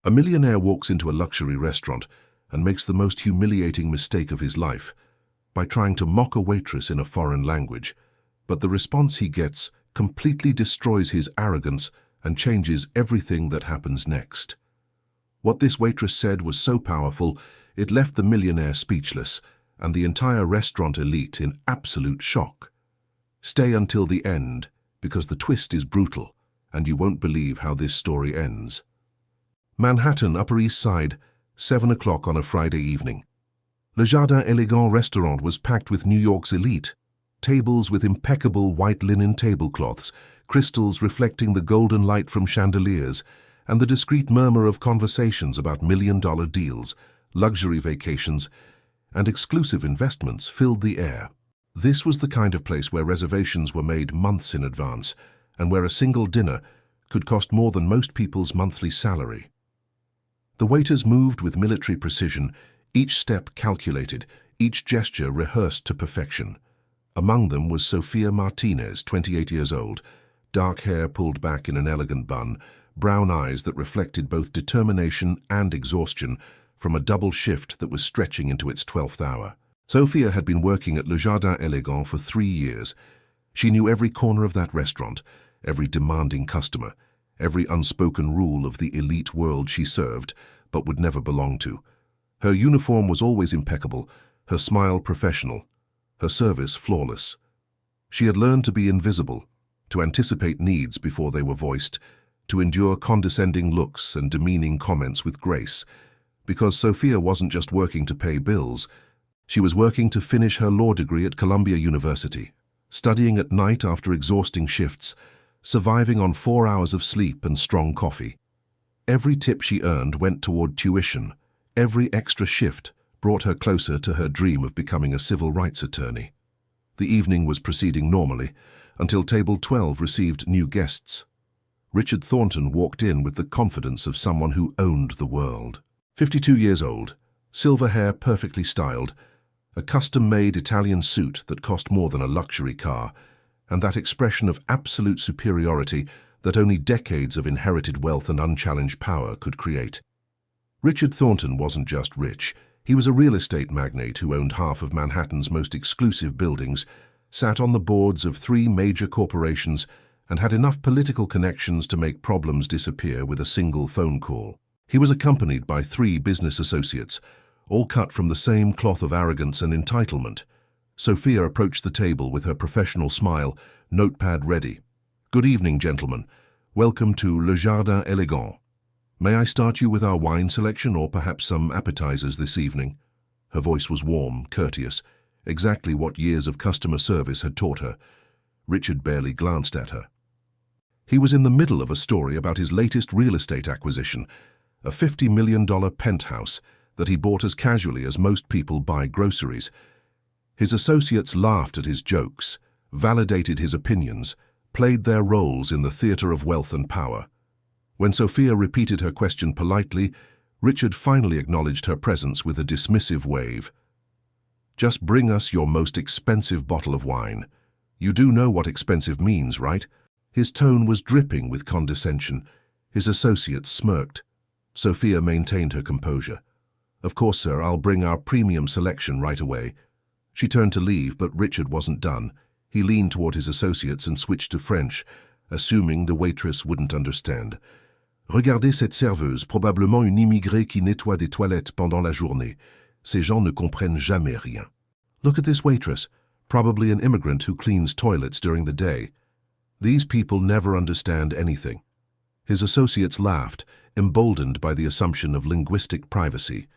A millionaire walks into a luxury restaurant and makes the most humiliating mistake of his life by trying to mock a waitress in a foreign language, but the response he gets completely destroys his arrogance and changes everything that happens next. What this waitress said was so powerful, it left the millionaire speechless and the entire restaurant elite in absolute shock. Stay until the end, because the twist is brutal, and you won't believe how this story ends. Manhattan, Upper East Side, 7 o'clock on a Friday evening. Le Jardin Elegant restaurant was packed with New York's elite. Tables with impeccable white linen tablecloths, crystals reflecting the golden light from chandeliers, and the discreet murmur of conversations about million-dollar deals, luxury vacations, and exclusive investments filled the air. This was the kind of place where reservations were made months in advance, and where a single dinner could cost more than most people's monthly salary. The waiters moved with military precision, each step calculated, each gesture rehearsed to perfection. Among them was Sofia Martinez, 28 years old, dark hair pulled back in an elegant bun, brown eyes that reflected both determination and exhaustion from a double shift that was stretching into its 12th hour. Sofia had been working at Le Jardin Elegant for 3 years. She knew every corner of that restaurant, every demanding customer, every unspoken rule of the elite world she served, but would never belong to. Her uniform was always impeccable, her smile professional, her service flawless. She had learned to be invisible, to anticipate needs before they were voiced, to endure condescending looks and demeaning comments with grace, because Sofia wasn't just working to pay bills, she was working to finish her law degree at Columbia University, studying at night after exhausting shifts, surviving on 4 hours of sleep and strong coffee. Every tip she earned went toward tuition. Every extra shift brought her closer to her dream of becoming a civil rights attorney. The evening was proceeding normally until table 12 received new guests. Richard Thornton walked in with the confidence of someone who owned the world. 52 years old, silver hair perfectly styled, a custom-made Italian suit that cost more than a luxury car, and that expression of absolute superiority that only decades of inherited wealth and unchallenged power could create. Richard Thornton wasn't just rich. He was a real estate magnate who owned half of Manhattan's most exclusive buildings, sat on the boards of 3 major corporations, and had enough political connections to make problems disappear with a single phone call. He was accompanied by 3 business associates, all cut from the same cloth of arrogance and entitlement. Sofia approached the table with her professional smile, notepad ready. "Good evening, gentlemen. Welcome to Le Jardin Elegant. May I start you with our wine selection or perhaps some appetizers this evening?" Her voice was warm, courteous, exactly what years of customer service had taught her. Richard barely glanced at her. He was in the middle of a story about his latest real estate acquisition, a $50 million penthouse that he bought as casually as most people buy groceries. His associates laughed at his jokes, validated his opinions, played their roles in the theater of wealth and power. When Sofia repeated her question politely, Richard finally acknowledged her presence with a dismissive wave. "Just bring us your most expensive bottle of wine. You do know what expensive means, right?" His tone was dripping with condescension. His associates smirked. Sofia maintained her composure. "Of course, sir, I'll bring our premium selection right away." She turned to leave, but Richard wasn't done. He leaned toward his associates and switched to French, assuming the waitress wouldn't understand. "Regardez cette serveuse, probablement une immigrée qui nettoie des toilettes pendant la journée. Ces gens ne comprennent jamais rien." "Look at this waitress, probably an immigrant who cleans toilets during the day. These people never understand anything." His associates laughed, emboldened by the assumption of linguistic privacy.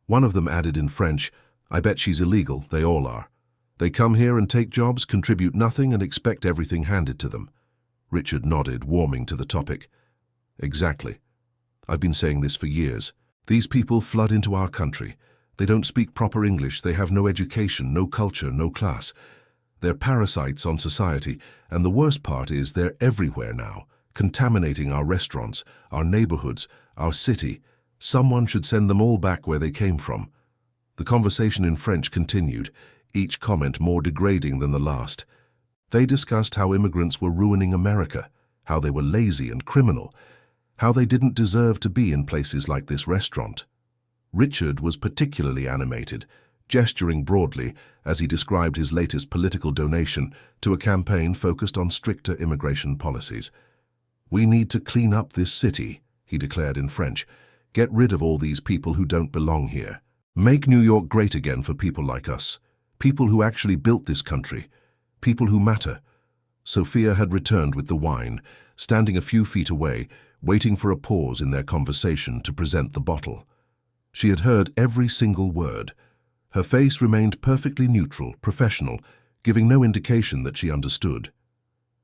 One of them added in French, "I bet she's illegal, they all are. They come here and take jobs, contribute nothing, and expect everything handed to them." Richard nodded, warming to the topic. "Exactly. I've been saying this for years. These people flood into our country. They don't speak proper English, they have no education, no culture, no class. They're parasites on society, and the worst part is they're everywhere now, contaminating our restaurants, our neighborhoods, our city. Someone should send them all back where they came from." The conversation in French continued, each comment more degrading than the last. They discussed how immigrants were ruining America, how they were lazy and criminal, how they didn't deserve to be in places like this restaurant. Richard was particularly animated, gesturing broadly as he described his latest political donation to a campaign focused on stricter immigration policies. "We need to clean up this city," he declared in French. "Get rid of all these people who don't belong here. Make New York great again for people like us, people who actually built this country, people who matter." Sophia had returned with the wine, standing a few feet away, waiting for a pause in their conversation to present the bottle. She had heard every single word. Her face remained perfectly neutral, professional, giving no indication that she understood.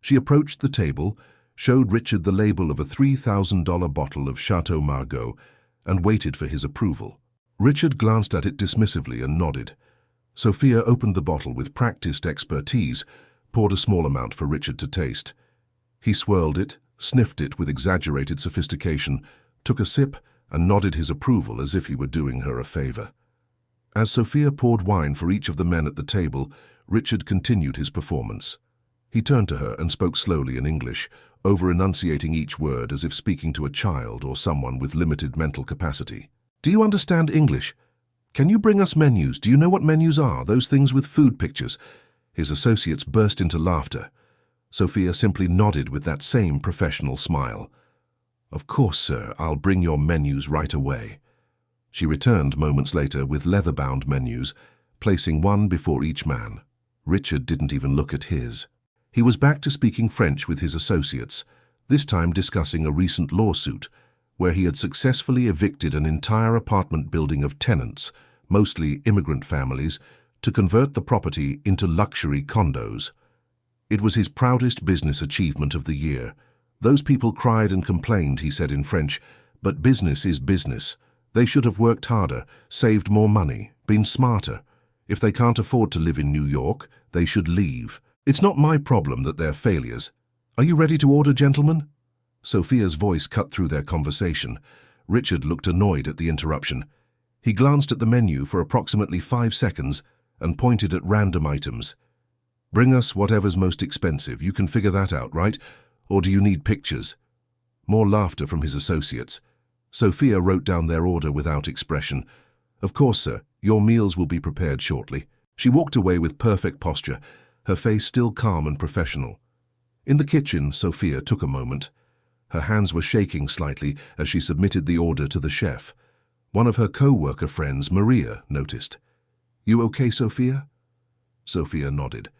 She approached the table, showed Richard the label of a $3,000 bottle of Chateau Margaux, and waited for his approval. Richard glanced at it dismissively and nodded. Sophia opened the bottle with practiced expertise, poured a small amount for Richard to taste. He swirled it, sniffed it with exaggerated sophistication, took a sip, and nodded his approval as if he were doing her a favor. As Sophia poured wine for each of the men at the table, Richard continued his performance. He turned to her and spoke slowly in English, over-enunciating each word as if speaking to a child or someone with limited mental capacity. "Do you understand English? Can you bring us menus? Do you know what menus are, those things with food pictures?" His associates burst into laughter. Sophia simply nodded with that same professional smile. "Of course, sir, I'll bring your menus right away." She returned moments later with leather-bound menus, placing one before each man. Richard didn't even look at his. He was back to speaking French with his associates, this time discussing a recent lawsuit where he had successfully evicted an entire apartment building of tenants, mostly immigrant families, to convert the property into luxury condos. It was his proudest business achievement of the year. "Those people cried and complained," he said in French, "but business is business. They should have worked harder, saved more money, been smarter. If they can't afford to live in New York, they should leave. It's not my problem that they're failures. Are you ready to order, gentlemen?" Sophia's voice cut through their conversation. Richard looked annoyed at the interruption. He glanced at the menu for approximately 5 seconds and pointed at random items. "Bring us whatever's most expensive. You can figure that out, right? Or do you need pictures?" More laughter from his associates. Sophia wrote down their order without expression. "Of course, sir. Your meals will be prepared shortly." She walked away with perfect posture, her face still calm and professional. In the kitchen, Sophia took a moment. Her hands were shaking slightly as she submitted the order to the chef. One of her co-worker friends, Maria, noticed. "You okay, Sophia?" Sophia nodded.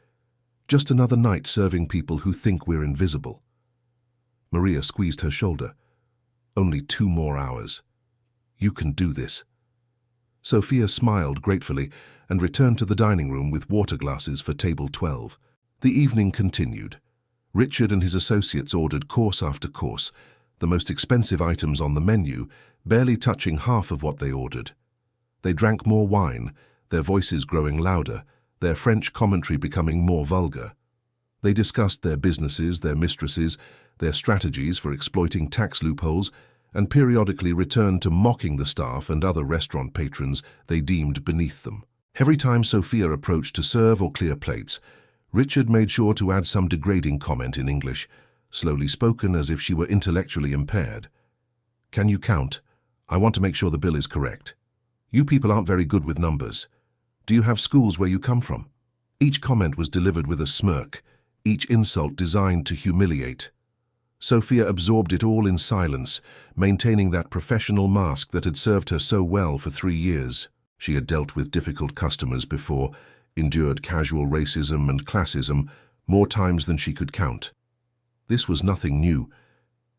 "Just another night serving people who think we're invisible." Maria squeezed her shoulder. "Only 2 more hours. You can do this." Sophia smiled gratefully and returned to the dining room with water glasses for table 12. The evening continued. Richard and his associates ordered course after course, the most expensive items on the menu, barely touching half of what they ordered. They drank more wine, their voices growing louder, their French commentary becoming more vulgar. They discussed their businesses, their mistresses, their strategies for exploiting tax loopholes, and periodically returned to mocking the staff and other restaurant patrons they deemed beneath them. Every time Sophia approached to serve or clear plates, Richard made sure to add some degrading comment in English, slowly spoken as if she were intellectually impaired. "Can you count? I want to make sure the bill is correct. You people aren't very good with numbers. Do you have schools where you come from?" Each comment was delivered with a smirk, each insult designed to humiliate. Sophia absorbed it all in silence, maintaining that professional mask that had served her so well for 3 years. She had dealt with difficult customers before, endured casual racism and classism more times than she could count. This was nothing new.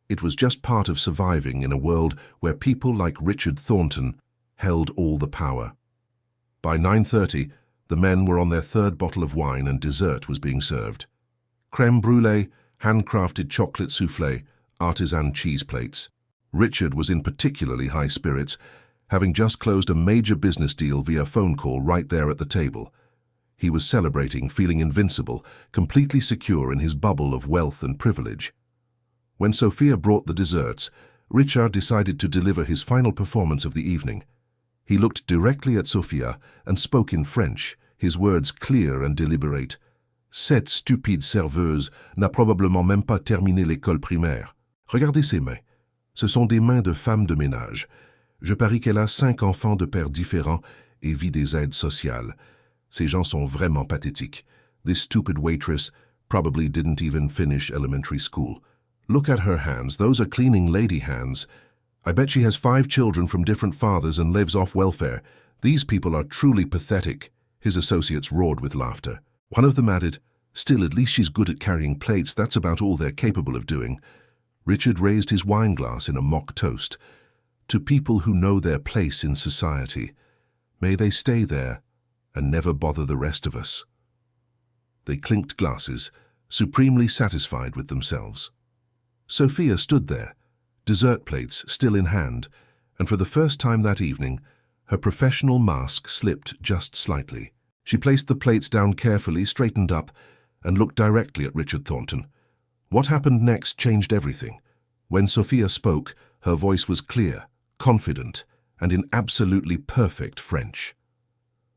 It was just part of surviving in a world where people like Richard Thornton held all the power. By 9:30, the men were on their 3rd bottle of wine and dessert was being served. Crème brûlée, handcrafted chocolate soufflé, artisan cheese plates. Richard was in particularly high spirits, having just closed a major business deal via phone call right there at the table. He was celebrating, feeling invincible, completely secure in his bubble of wealth and privilege. When Sophia brought the desserts, Richard decided to deliver his final performance of the evening. He looked directly at Sophia and spoke in French, his words clear and deliberate. "Cette stupide serveuse n'a probablement même pas terminé l'école primaire. Regardez ses mains. Ce sont des mains de femme de ménage. Je parie qu'elle a 5 enfants de pères différents et vit des aides sociales. Ces gens sont vraiment pathétiques. This stupid waitress probably didn't even finish elementary school. Look at her hands. Those are cleaning lady hands. I bet she has 5 children from different fathers and lives off welfare. These people are truly pathetic. His associates roared with laughter. One of them added, "Still, at least she's good at carrying plates. That's about all they're capable of doing." Richard raised his wine glass in a mock toast. To people who know their place in society, may they stay there and never bother the rest of us. They clinked glasses, supremely satisfied with themselves. Sophia stood there, dessert plates still in hand, and for the first time that evening, her professional mask slipped just slightly. She placed the plates down carefully, straightened up, and looked directly at Richard Thornton. What happened next changed everything. When Sophia spoke, her voice was clear, confident, and in absolutely perfect French.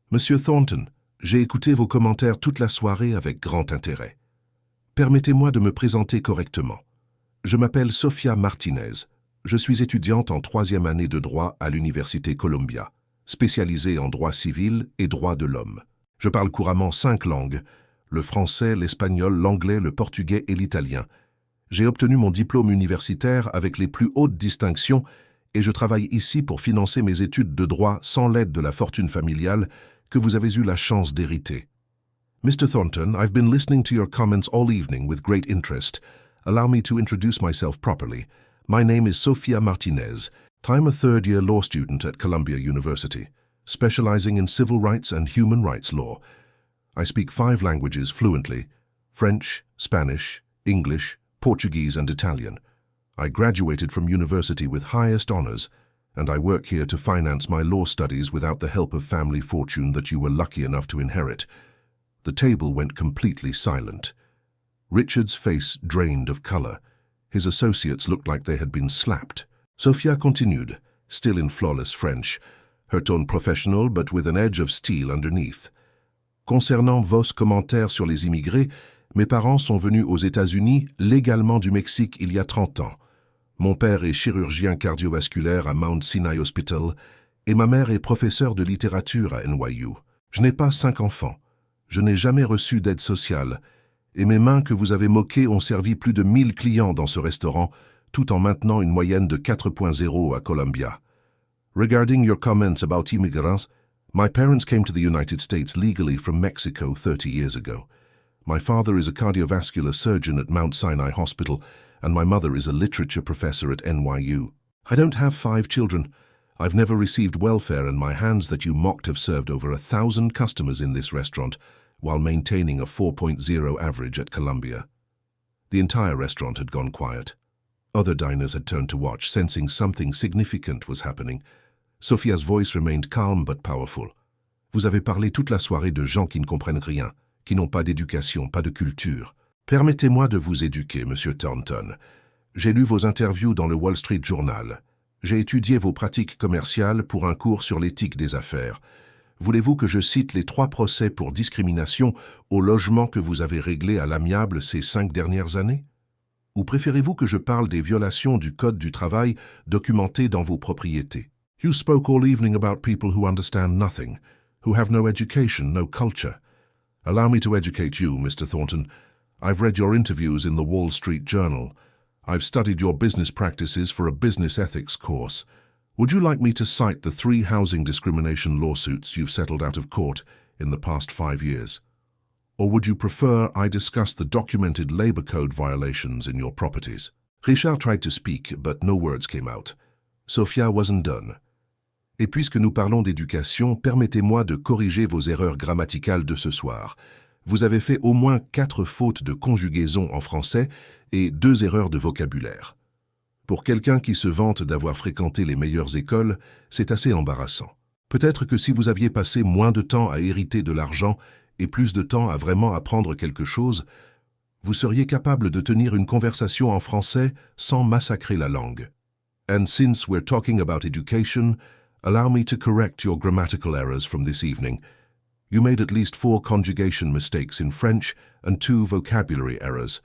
Monsieur Thornton, j'ai écouté vos commentaires toute la soirée avec grand intérêt. Permettez-moi de me présenter correctement. Je m'appelle Sofia Martinez. Je suis étudiante en 3e année de droit à l'Université Columbia, spécialisée en droit civil et droit de l'homme. Je parle couramment 5 langues, le français, l'espagnol, l'anglais, le portugais et l'italien. J'ai obtenu mon diplôme universitaire avec les plus hautes distinctions et je travaille ici pour financer mes études de droit sans l'aide de la fortune familiale que vous avez eu la chance d'hériter. Mr. Thornton, I've been listening to your comments all evening with great interest. Allow me to introduce myself properly. My name is Sofia Martinez. I'm a third-year law student at Columbia University, specializing in civil rights and human rights law. I speak 5 languages fluently: French, Spanish, English, Portuguese, and Italian. I graduated from university with highest honors, and I work here to finance my law studies without the help of family fortune that you were lucky enough to inherit. The table went completely silent. Richard's face drained of color. His associates looked like they had been slapped. Sophia continued, still in flawless French, her tone professional but with an edge of steel underneath. Concernant vos commentaires sur les immigrés, mes parents sont venus aux États-Unis légalement du Mexique il y a 30 ans. Mon père est chirurgien cardiovasculaire à Mount Sinai Hospital et ma mère est professeure de littérature à NYU. Je n'ai pas 5 enfants. Je n'ai jamais reçu d'aide sociale et mes mains que vous avez moquées ont servi plus de 1000 clients dans ce restaurant tout en maintenant une moyenne de 4.0 à Columbia. Regarding your comments about immigrants, my parents came to the United States legally from Mexico 30 years ago. My father is a cardiovascular surgeon at Mount Sinai Hospital, and my mother is a literature professor at NYU. I don't have 5 children. I've never received welfare, and my hands that you mocked have served over 1,000 customers in this restaurant, while maintaining a 4.0 average at Columbia. The entire restaurant had gone quiet. Other diners had turned to watch, sensing something significant was happening. Sophia's voice remained calm but powerful. Vous avez parlé toute la soirée de gens qui ne comprennent rien, qui n'ont pas d'éducation, pas de culture. Permettez-moi de vous éduquer, Monsieur Thornton. J'ai lu vos interviews dans le Wall Street Journal. J'ai étudié vos pratiques commerciales pour un cours sur l'éthique des affaires. Voulez-vous que je cite les 3 procès pour discrimination au logement que vous avez réglés à l'amiable ces 5 dernières années? Ou préférez-vous que je parle des violations du Code du travail documentées dans vos propriétés? You spoke all evening about people who understand nothing, who have no education, no culture. Allow me to educate you, Mr. Thornton. I've read your interviews in the Wall Street Journal. I've studied your business practices for a business ethics course. Would you like me to cite the 3 housing discrimination lawsuits you've settled out of court in the past 5 years? Or would you prefer I discuss the documented labor code violations in your properties? Richard tried to speak, but no words came out. Sophia wasn't done. Et puisque nous parlons d'éducation, permettez-moi de corriger vos erreurs grammaticales de ce soir. Vous avez fait au moins 4 fautes de conjugaison en français et 2 erreurs de vocabulaire. Pour quelqu'un qui se vante d'avoir fréquenté les meilleures écoles, c'est assez embarrassant. Peut-être que si vous aviez passé moins de temps à hériter de l'argent et plus de temps à vraiment apprendre quelque chose, vous seriez capable de tenir une conversation en français sans massacrer la langue. And since we're talking about education, allow me to correct your grammatical errors from this evening. You made at least 4 conjugation mistakes in French and 2 vocabulary errors.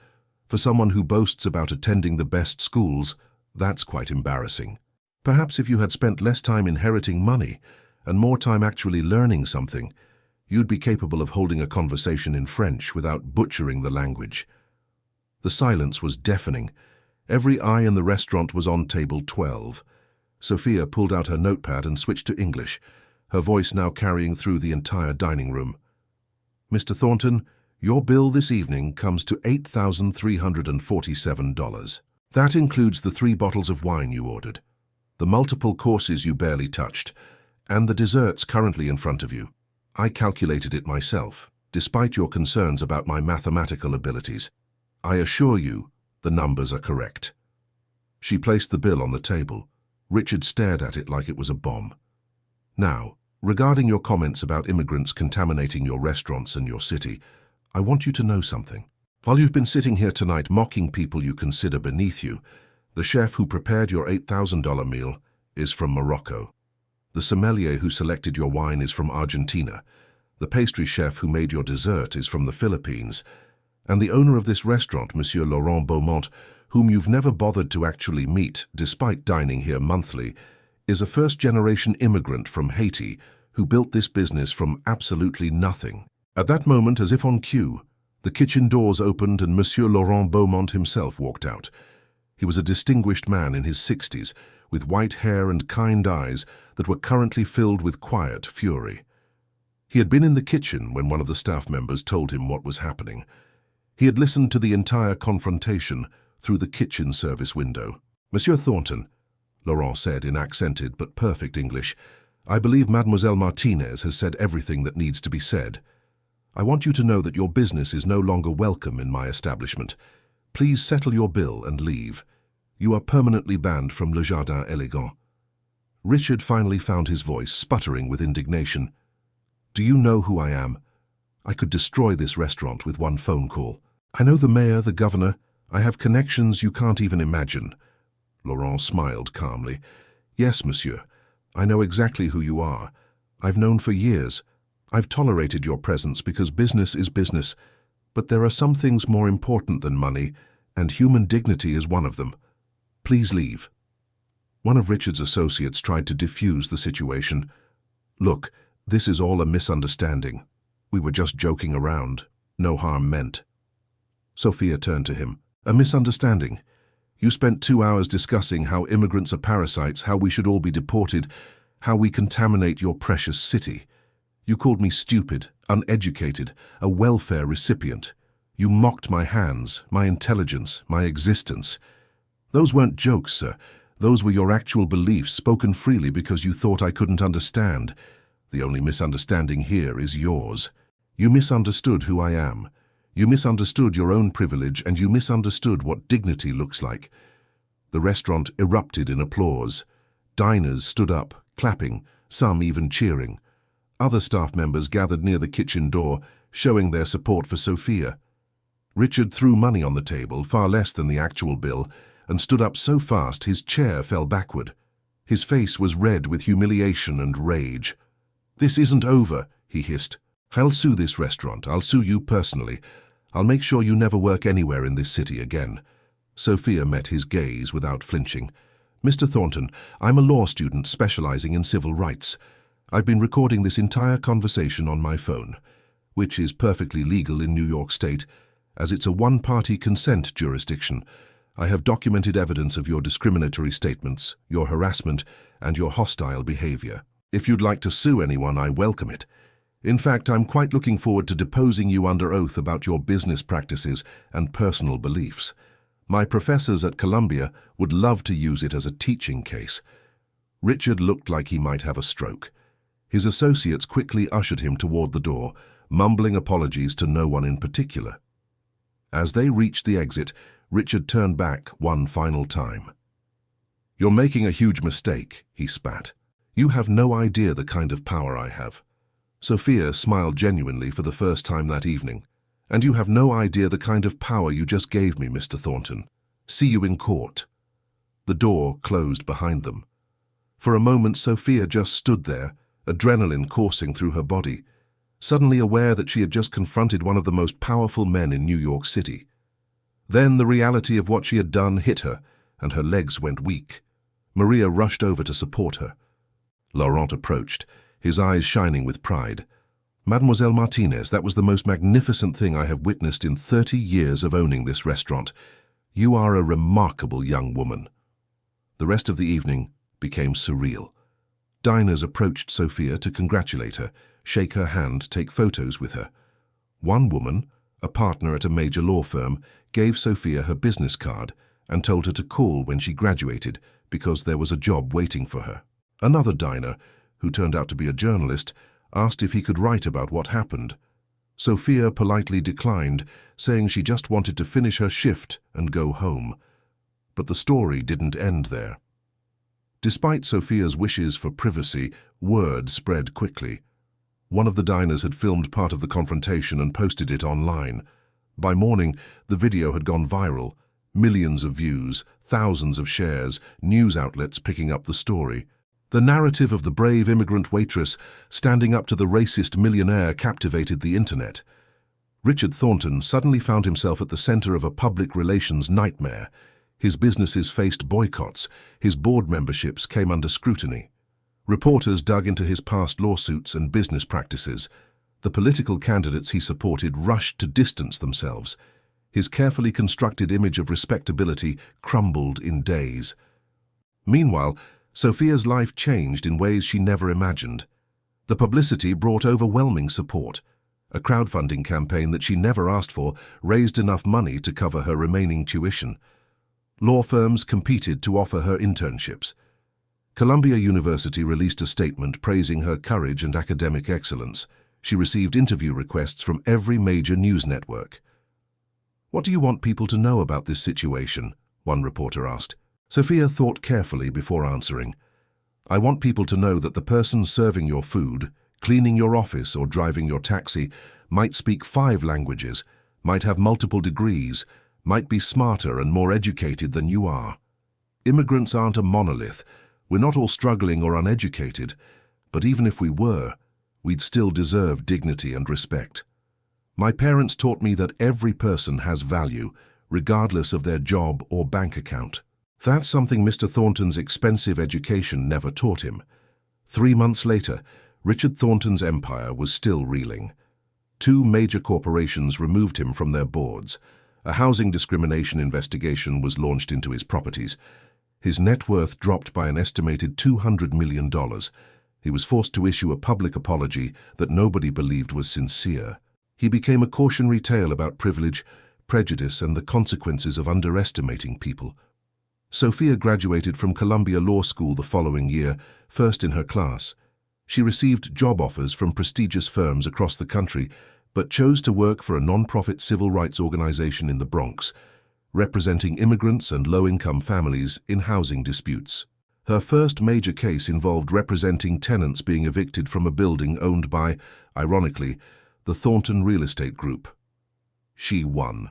For someone who boasts about attending the best schools, That's quite embarrassing. Perhaps if you had spent less time inheriting money and more time actually learning something, you'd be capable of holding a conversation in French without butchering the language. The silence was deafening. Every eye in the restaurant was on table 12. Sophia pulled out her notepad and switched to English, her voice now carrying through the entire dining room. Mr. Thornton, your bill this evening comes to $8,347. That includes the 3 bottles of wine you ordered, the multiple courses you barely touched, and the desserts currently in front of you. I calculated it myself, despite your concerns about my mathematical abilities. I assure you, the numbers are correct. She placed the bill on the table. Richard stared at it like it was a bomb. Now, regarding your comments about immigrants contaminating your restaurants and your city, I want you to know something. While you've been sitting here tonight mocking people you consider beneath you, the chef who prepared your $8,000 meal is from Morocco. The sommelier who selected your wine is from Argentina. The pastry chef who made your dessert is from the Philippines. And the owner of this restaurant, Monsieur Laurent Beaumont, whom you've never bothered to actually meet despite dining here monthly, is a first-generation immigrant from Haiti who built this business from absolutely nothing. At that moment, as if on cue, the kitchen doors opened and Monsieur Laurent Beaumont himself walked out. He was a distinguished man in his 60s, with white hair and kind eyes that were currently filled with quiet fury. He had been in the kitchen when one of the staff members told him what was happening. He had listened to the entire confrontation through the kitchen service window. Monsieur Thornton, Laurent said in accented but perfect English, I believe Mademoiselle Martinez has said everything that needs to be said. I want you to know that your business is no longer welcome in my establishment. Please settle your bill and leave. You are permanently banned from Le Jardin Elegant. Richard finally found his voice, sputtering with indignation. Do you know who I am? I could destroy this restaurant with one phone call. I know the mayor, the governor. I have connections you can't even imagine. Laurent smiled calmly. Yes, monsieur. I know exactly who you are. I've known for years. I've tolerated your presence because business is business. But there are some things more important than money, and human dignity is one of them. Please leave. One of Richard's associates tried to defuse the situation. Look, this is all a misunderstanding. We were just joking around. No harm meant. Sophia turned to him. A misunderstanding? You spent 2 hours discussing how immigrants are parasites, how we should all be deported, how we contaminate your precious city. You called me stupid, uneducated, a welfare recipient. You mocked my hands, my intelligence, my existence. Those weren't jokes, sir. Those were your actual beliefs, spoken freely because you thought I couldn't understand. The only misunderstanding here is yours. You misunderstood who I am. You misunderstood your own privilege, and you misunderstood what dignity looks like. The restaurant erupted in applause. Diners stood up, clapping, some even cheering. Other staff members gathered near the kitchen door, showing their support for Sophia. Richard threw money on the table, far less than the actual bill, and stood up so fast his chair fell backward. His face was red with humiliation and rage. This isn't over, he hissed. I'll sue this restaurant. I'll sue you personally. I'll make sure you never work anywhere in this city again. Sophia met his gaze without flinching. Mr. Thornton, I'm a law student specializing in civil rights. I've been recording this entire conversation on my phone, which is perfectly legal in New York State, as it's a one-party consent jurisdiction. I have documented evidence of your discriminatory statements, your harassment, and your hostile behavior. If you'd like to sue anyone, I welcome it. In fact, I'm quite looking forward to deposing you under oath about your business practices and personal beliefs. My professors at Columbia would love to use it as a teaching case. Richard looked like he might have a stroke. His associates quickly ushered him toward the door, mumbling apologies to no one in particular. As they reached the exit, Richard turned back one final time. You're making a huge mistake, he spat. You have no idea the kind of power I have. Sophia smiled genuinely for the first time that evening. And you have no idea the kind of power you just gave me, Mr. Thornton. See you in court. The door closed behind them. For a moment, Sophia just stood there, adrenaline coursing through her body, suddenly aware that she had just confronted one of the most powerful men in New York City. Then the reality of what she had done hit her, and her legs went weak. Maria rushed over to support her. Laurent approached, his eyes shining with pride. "Mademoiselle Martinez, that was the most magnificent thing I have witnessed in 30 years of owning this restaurant. You are a remarkable young woman." The rest of the evening became surreal. Diners approached Sophia to congratulate her, shake her hand, take photos with her. One woman, a partner at a major law firm, gave Sophia her business card and told her to call when she graduated because there was a job waiting for her. Another diner, who turned out to be a journalist, asked if he could write about what happened. Sophia politely declined, saying she just wanted to finish her shift and go home. But the story didn't end there. Despite Sophia's wishes for privacy, word spread quickly. One of the diners had filmed part of the confrontation and posted it online. By morning, the video had gone viral. Millions of views, thousands of shares, news outlets picking up the story. The narrative of the brave immigrant waitress standing up to the racist millionaire captivated the internet. Richard Thornton suddenly found himself at the center of a public relations nightmare. His businesses faced boycotts, his board memberships came under scrutiny. Reporters dug into his past lawsuits and business practices. The political candidates he supported rushed to distance themselves. His carefully constructed image of respectability crumbled in days. Meanwhile, Sophia's life changed in ways she never imagined. The publicity brought overwhelming support. A crowdfunding campaign that she never asked for raised enough money to cover her remaining tuition. Law firms competed to offer her internships. Columbia University released a statement praising her courage and academic excellence. She received interview requests from every major news network. "What do you want people to know about this situation?" one reporter asked. Sophia thought carefully before answering. "I want people to know that the person serving your food, cleaning your office or driving your taxi might speak 5 languages, might have multiple degrees, might be smarter and more educated than you are. Immigrants aren't a monolith. We're not all struggling or uneducated, but even if we were, we'd still deserve dignity and respect. My parents taught me that every person has value, regardless of their job or bank account. That's something Mr. Thornton's expensive education never taught him." 3 months later, Richard Thornton's empire was still reeling. 2 major corporations removed him from their boards. A housing discrimination investigation was launched into his properties. His net worth dropped by an estimated $200 million. He was forced to issue a public apology that nobody believed was sincere. He became a cautionary tale about privilege, prejudice, and the consequences of underestimating people. Sophia graduated from Columbia Law School the following year, first in her class. She received job offers from prestigious firms across the country, but chose to work for a non-profit civil rights organization in the Bronx, representing immigrants and low-income families in housing disputes. Her first major case involved representing tenants being evicted from a building owned by, ironically, the Thornton Real Estate Group. She won.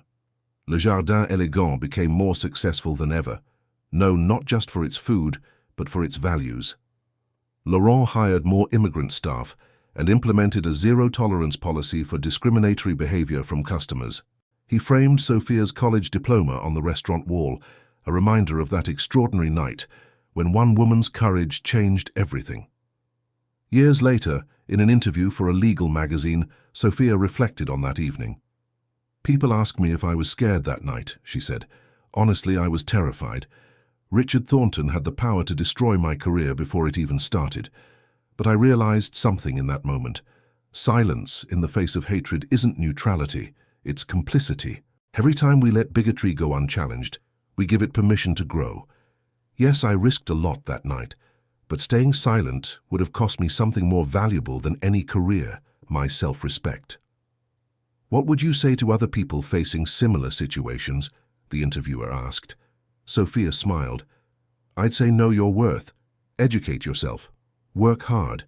Le Jardin Elegant became more successful than ever, known not just for its food, but for its values. Laurent hired more immigrant staff and implemented a zero-tolerance policy for discriminatory behavior from customers. He framed Sophia's college diploma on the restaurant wall, a reminder of that extraordinary night when one woman's courage changed everything. Years later, in an interview for a legal magazine, Sophia reflected on that evening. "People ask me if I was scared that night," she said. "Honestly, I was terrified. Richard Thornton had the power to destroy my career before it even started. But I realized something in that moment. Silence in the face of hatred isn't neutrality, it's complicity. Every time we let bigotry go unchallenged, we give it permission to grow. Yes, I risked a lot that night, but staying silent would have cost me something more valuable than any career, my self-respect." "What would you say to other people facing similar situations?" the interviewer asked. Sophia smiled. "I'd say know your worth, educate yourself, work hard.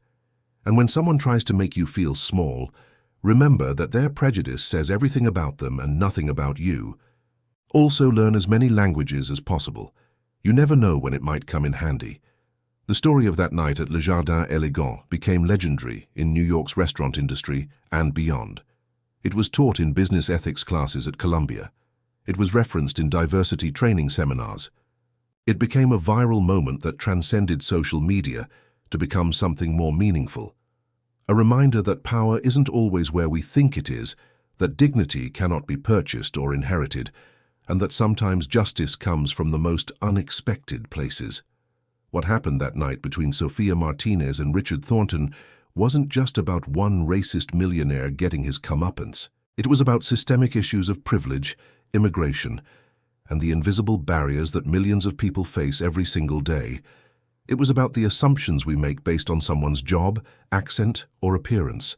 And when someone tries to make you feel small, remember that their prejudice says everything about them and nothing about you. Also learn as many languages as possible. You never know when it might come in handy." The story of that night at Le Jardin Elegant became legendary in New York's restaurant industry and beyond. It was taught in business ethics classes at Columbia. It was referenced in diversity training seminars. It became a viral moment that transcended social media to become something more meaningful. A reminder that power isn't always where we think it is, that dignity cannot be purchased or inherited, and that sometimes justice comes from the most unexpected places. What happened that night between Sofia Martinez and Richard Thornton wasn't just about one racist millionaire getting his comeuppance. It was about systemic issues of privilege, immigration, and the invisible barriers that millions of people face every single day. It was about the assumptions we make based on someone's job, accent, or appearance.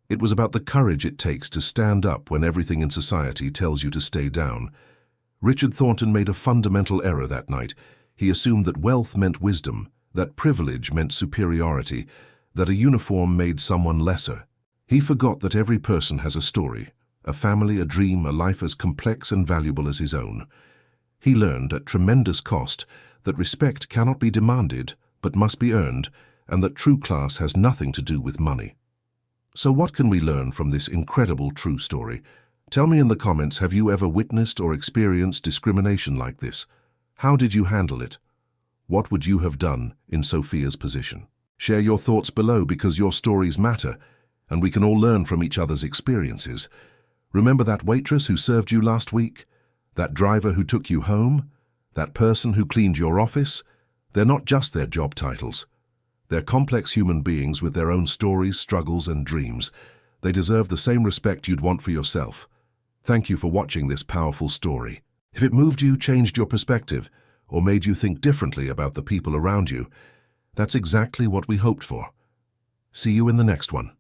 It was about the courage it takes to stand up when everything in society tells you to stay down. Richard Thornton made a fundamental error that night. He assumed that wealth meant wisdom, that privilege meant superiority, that a uniform made someone lesser. He forgot that every person has a story, a family, a dream, a life as complex and valuable as his own. He learned at tremendous cost that respect cannot be demanded, but must be earned, and that true class has nothing to do with money. So what can we learn from this incredible true story? Tell me in the comments, have you ever witnessed or experienced discrimination like this? How did you handle it? What would you have done in Sofia's position? Share your thoughts below because your stories matter, and we can all learn from each other's experiences. Remember that waitress who served you last week? That driver who took you home? That person who cleaned your office? They're not just their job titles. They're complex human beings with their own stories, struggles, and dreams. They deserve the same respect you'd want for yourself. Thank you for watching this powerful story. If it moved you, changed your perspective, or made you think differently about the people around you, that's exactly what we hoped for. See you in the next one.